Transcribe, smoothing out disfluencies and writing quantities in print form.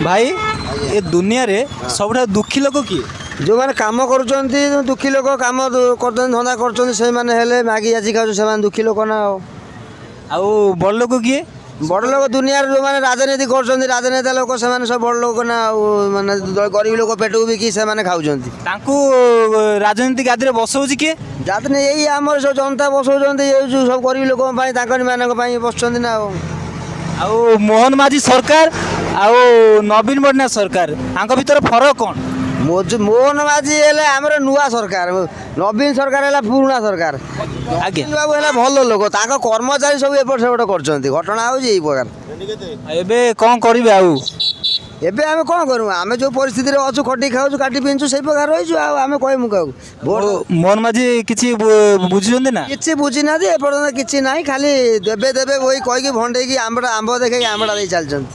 ଭାଇ ଏ ଦୁନିଆରେ ସବୁଠାରୁ ଦୁଃଖୀ ଲୋକ କିଏ? ଯେଉଁମାନେ କାମ କରୁଛନ୍ତି ଦୁଃଖୀ ଲୋକ, କାମ କରୁଛନ୍ତି, ଧନ୍ଦା କରୁଛନ୍ତି, ସେଇମାନେ ହେଲେ ମାଗି ଯାଚି ଖାଉଛନ୍ତି, ସେମାନେ ଦୁଃଖୀ ଲୋକ ନା। ଆଉ ବଡ଼ ଲୋକ କିଏ? ବଡ଼ ଲୋକ ଦୁନିଆରେ ଯେଉଁମାନେ ରାଜନୀତି କରୁଛନ୍ତି, ରାଜନେତା ଲୋକ, ସେମାନେ ସବୁ ବଡ଼ ଲୋକ ନା। ଆଉ ମାନେ ଗରିବ ଲୋକ ପେଟକୁ ବିକି ସେମାନେ ଖାଉଛନ୍ତି। ତାଙ୍କୁ ରାଜନୀତି ଗାଦିରେ ବସଉଛି କିଏ? ଯାତେ ଏଇ ଆମର ସବୁ ଜନତା ବସଉଛନ୍ତି, ଏଇ ଯେଉଁ ସବୁ ଗରିବ ଲୋକଙ୍କ ପାଇଁ, ତାଙ୍କରି ମାନଙ୍କ ପାଇଁ ବସୁଛନ୍ତି ନା। ଆଉ ମୋହନ ମାଝୀ ସରକାର ଆଉ ନବୀନ ପଟ୍ଟନାୟକ ସରକାର ତାଙ୍କ ଭିତରେ ଫରକ କ'ଣ? ମୋହନ ମାଝୀ ହେଲେ ଆମର ନୂଆ ସରକାର, ନବୀନ ସରକାର ହେଲା ପୁରୁଣା ସରକାର। ଆଜ୍ଞା। ନବୀନ ବାବୁ ହେଲା ଭଲ ଲୋକ, ତାଙ୍କ କର୍ମଚାରୀ ସବୁ ଏପଟ ସେପଟ କରୁଛନ୍ତି। ଘଟଣା ହେଉଛି ଏଇ ପ୍ରକାର। ଏବେ କ'ଣ କରିବେ ଆଉ? ଏବେ ଆମେ କ'ଣ କରିବୁ? ଆମେ ଯେଉଁ ପରିସ୍ଥିତିରେ ଅଛୁ, ଖଟି ଖାଉଛୁ, କାଟି ପିଞ୍ଚୁ, ସେଇ ପ୍ରକାର ରହିଛୁ। ଆଉ ଆମେ କହିବୁ କାହାକୁ? ମୋହନ ମାଝୀ କିଛି ବୁଝୁଛନ୍ତି ନା? କିଛି ବୁଝିନାହାନ୍ତି ଏପର୍ଯ୍ୟନ୍ତ, କିଛି ନାହିଁ। ଖାଲି ଦେବେ ଦେବେ ବହି କହିକି ଭଣ୍ଡେଇକି ଆମ୍ବ ଦେଖେଇକି ଆମ୍ବଟା ଦେଇ ଚାଲିଛନ୍ତି।